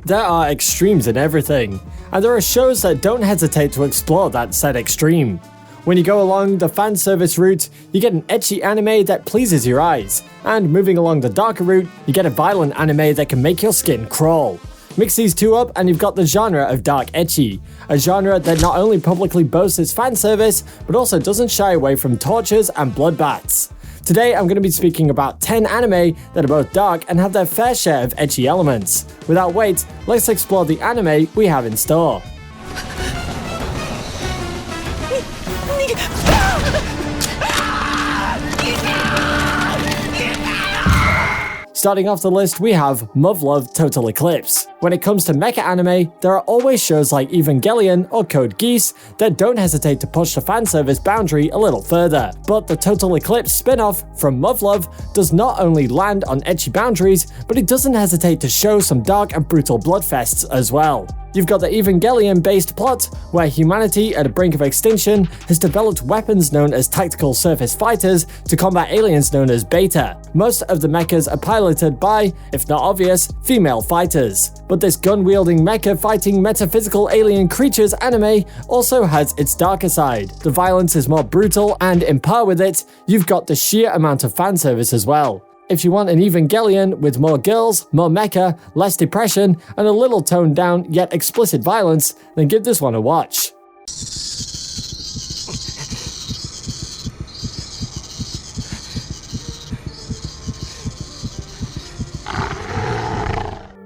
There are extremes in everything, and there are shows that don't hesitate to explore that said extreme. When you go along the fan service route, you get an ecchi anime that pleases your eyes, and moving along the darker route, you get a violent anime that can make your skin crawl. Mix these two up and you've got the genre of dark ecchi, a genre that not only publicly boasts its fan service, but also doesn't shy away from tortures and bloodbaths. Today I'm going to be speaking about 10 anime that are both dark and have their fair share of ecchi elements. Without wait, let's explore the anime we have in store. Starting off the list, we have Love Total Eclipse. When it comes to mecha anime, there are always shows like Evangelion or Code Geass that don't hesitate to push the fanservice boundary a little further. But the Total Eclipse spin-off from Love does not only land on ecchi boundaries, but it doesn't hesitate to show some dark and brutal bloodfests as well. You've got the Evangelion-based plot, where humanity at the brink of extinction has developed weapons known as tactical surface fighters to combat aliens known as Beta. Most of the mechas are piloted by, if not obvious, female fighters. But this gun-wielding mecha fighting metaphysical alien creatures anime also has its darker side. The violence is more brutal, and in par with it, you've got the sheer amount of fanservice as well. If you want an Evangelion with more girls, more mecha, less depression, and a little toned down yet explicit violence, then give this one a watch.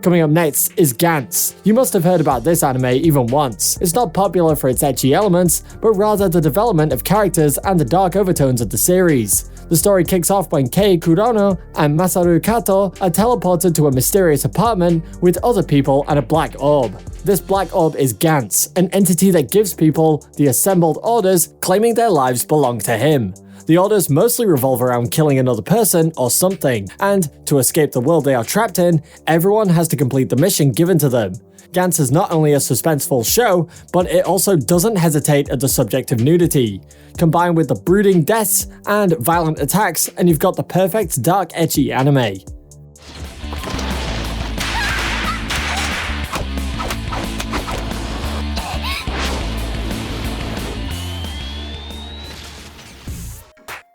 Coming up next is Gantz. You must have heard about this anime even once. It's not popular for its ecchi elements, but rather the development of characters and the dark overtones of the series. The story kicks off when Kei Kurono and Masaru Kato are teleported to a mysterious apartment with other people and a black orb. This black orb is Gantz, an entity that gives people the assembled orders claiming their lives belong to him. The orders mostly revolve around killing another person or something, and to escape the world they are trapped in, everyone has to complete the mission given to them. Gantz is not only a suspenseful show, but it also doesn't hesitate at the subject of nudity. Combined with the brooding deaths and violent attacks, and you've got the perfect dark ecchi anime.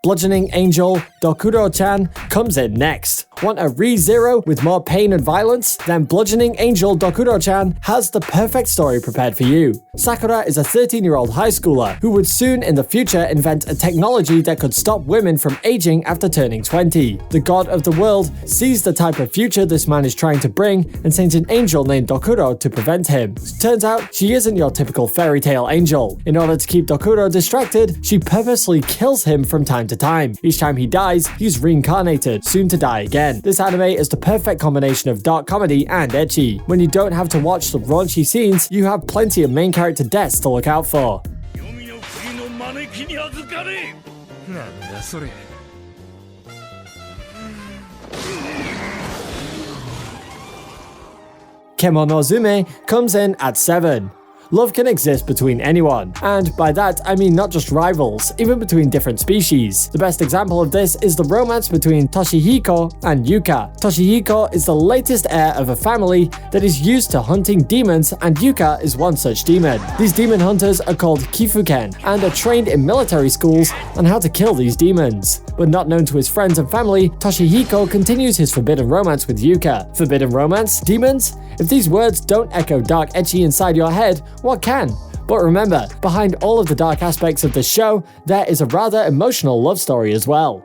Bludgeoning Angel Dokurochan comes in next. Want a re-zero with more pain and violence? Then Bludgeoning Angel Dokurochan has the perfect story prepared for you. Sakura is a 13-year-old high schooler who would soon in the future invent a technology that could stop women from aging after turning 20. The god of the world sees the type of future this man is trying to bring and sends an angel named Dokuro to prevent him. Turns out she isn't your typical fairy tale angel. In order to keep Dokuro distracted, she purposely kills him from time to time. Each time he dies, he's reincarnated, soon to die again. This anime is the perfect combination of dark comedy and ecchi. When you don't have to watch the raunchy scenes, you have plenty of main character deaths to look out for. Kemonozume comes in at 7. Love can exist between anyone, and by that I mean not just rivals, even between different species. The best example of this is the romance between Toshihiko and Yuka. Toshihiko is the latest heir of a family that is used to hunting demons, and Yuka is one such demon. These demon hunters are called Kifuken, and are trained in military schools on how to kill these demons. But not known to his friends and family, Toshihiko continues his forbidden romance with Yuka. Forbidden romance? Demons? If these words don't echo dark ecchi inside your head, what can? But remember, behind all of the dark aspects of this show, there is a rather emotional love story as well.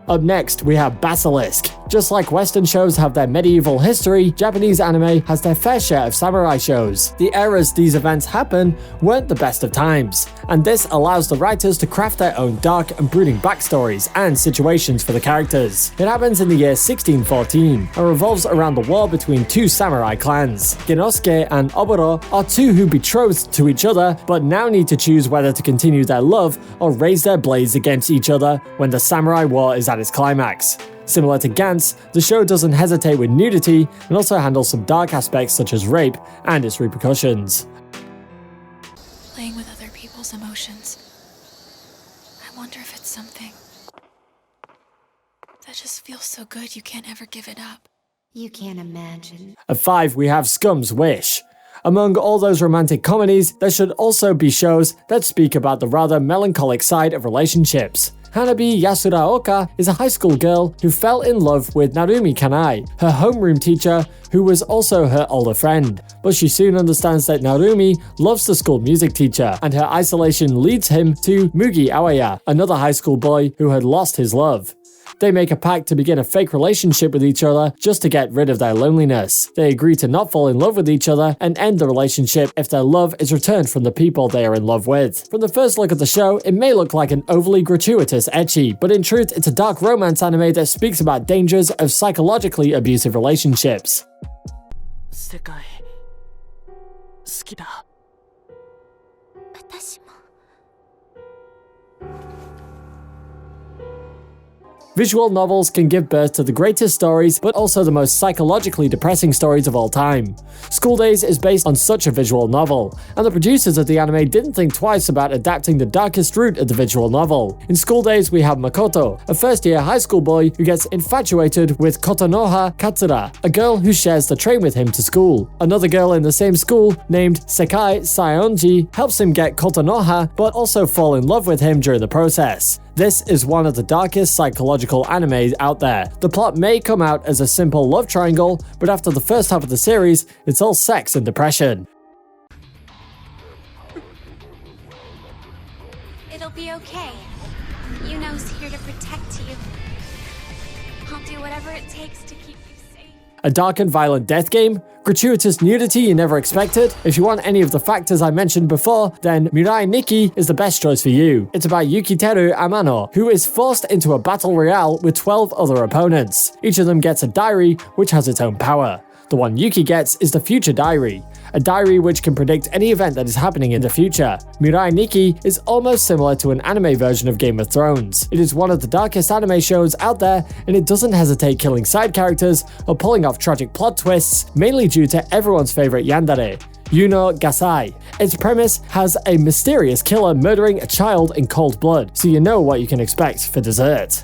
Up next, we have Basilisk. Just like Western shows have their medieval history, Japanese anime has their fair share of samurai shows. The eras these events happen weren't the best of times, and this allows the writers to craft their own dark and brooding backstories and situations for the characters. It happens in the year 1614, and revolves around the war between two samurai clans. Genosuke and Oboro are two who betrothed to each other, but now need to choose whether to continue their love or raise their blades against each other when the samurai war is at its climax. Similar to Gantz, the show doesn't hesitate with nudity and also handles some dark aspects such as rape and its repercussions. Playing with other people. people's emotions. I wonder if it's something that just feels so good you can't ever give it up. You can't imagine. At 5, we have Scum's Wish. Among all those romantic comedies, there should also be shows that speak about the rather melancholic side of relationships. Hanabi Yasuraoka is a high school girl who fell in love with Narumi Kanai, her homeroom teacher, who was also her older friend. But she soon understands that Narumi loves the school music teacher, and her isolation leads him to Mugi Awaya, another high school boy who had lost his love. They make a pact to begin a fake relationship with each other just to get rid of their loneliness. They agree to not fall in love with each other and end the relationship if their love is returned from the people they are in love with. From the first look at the show, it may look like an overly gratuitous ecchi, but in truth, it's a dark romance anime that speaks about dangers of psychologically abusive relationships. Visual novels can give birth to the greatest stories, but also the most psychologically depressing stories of all time. School Days is based on such a visual novel, and the producers of the anime didn't think twice about adapting the darkest route of the visual novel. In School Days, we have Makoto, a first-year high school boy who gets infatuated with Kotonoha Katsura, a girl who shares the train with him to school. Another girl in the same school, named Sekai Saionji, helps him get Kotonoha, but also fall in love with him during the process. This is one of the darkest psychological animes out there. The plot may come out as a simple love triangle, but after the first half of the series, it's all sex and depression. It'll be okay. Yuno's here to protect you. I'll do whatever it takes to keep you safe. A dark and violent death game? Gratuitous nudity you never expected? If you want any of the factors I mentioned before, then Miurai Nikki is the best choice for you. It's about Yukiteru Amano, who is forced into a battle royale with 12 other opponents. Each of them gets a diary, which has its own power. The one Yuki gets is the Future Diary, a diary which can predict any event that is happening in the future. Miurai Nikki is almost similar to an anime version of Game of Thrones. It is one of the darkest anime shows out there, and it doesn't hesitate killing side characters or pulling off tragic plot twists, mainly due to everyone's favorite yandere, Yuno Gasai. Its premise has a mysterious killer murdering a child in cold blood, so you know what you can expect for dessert.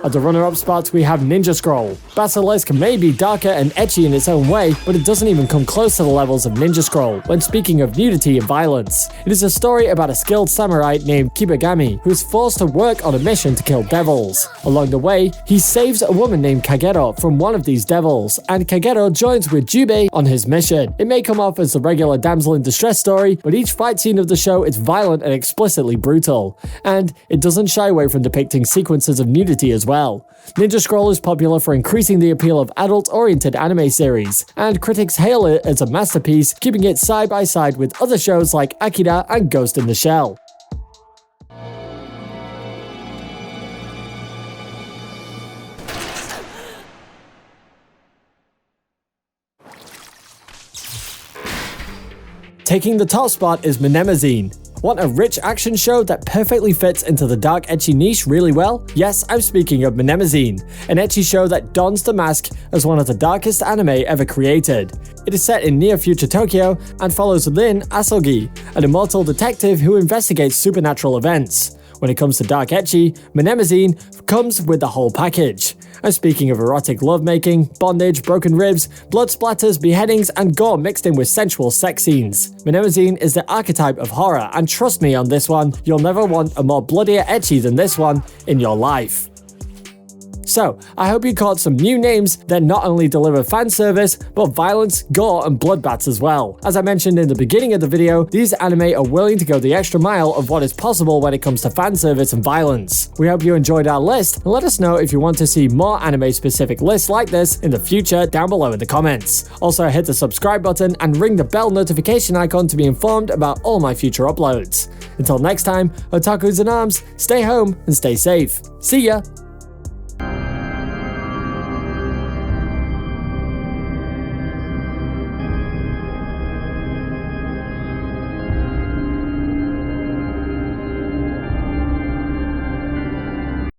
At the runner-up spot, we have Ninja Scroll. Basilisk may be darker and ecchi in its own way, but it doesn't even come close to the levels of Ninja Scroll when speaking of nudity and violence. It is a story about a skilled samurai named Kibagami, who is forced to work on a mission to kill devils. Along the way, he saves a woman named Kagero from one of these devils, and Kagero joins with Jubei on his mission. It may come off as the regular damsel in distress story, but each fight scene of the show is violent and explicitly brutal, and it doesn't shy away from depicting sequences of nudity as well. Ninja Scroll is popular for increasing the appeal of adult-oriented anime series, and critics hail it as a masterpiece, keeping it side by side with other shows like Akira and Ghost in the Shell. Taking the top spot is Menemosine. Want a rich action show that perfectly fits into the dark ecchi niche really well? Yes, I'm speaking of Menemosine, an ecchi show that dons the mask as one of the darkest anime ever created. It is set in near-future Tokyo and follows Lin Asogi, an immortal detective who investigates supernatural events. When it comes to dark ecchi, Menemosine comes with the whole package. I'm speaking of erotic lovemaking, bondage, broken ribs, blood splatters, beheadings, and gore mixed in with sensual sex scenes. Menemosine is the archetype of horror, and trust me on this one, you'll never want a more bloodier ecchi than this one in your life. So, I hope you caught some new names that not only deliver fan service, but violence, gore, and bloodbaths as well. As I mentioned in the beginning of the video, these anime are willing to go the extra mile of what is possible when it comes to fan service and violence. We hope you enjoyed our list, and let us know if you want to see more anime-specific lists like this in the future down below in the comments. Also, hit the subscribe button and ring the bell notification icon to be informed about all my future uploads. Until next time, otakus in arms, stay home and stay safe. See ya!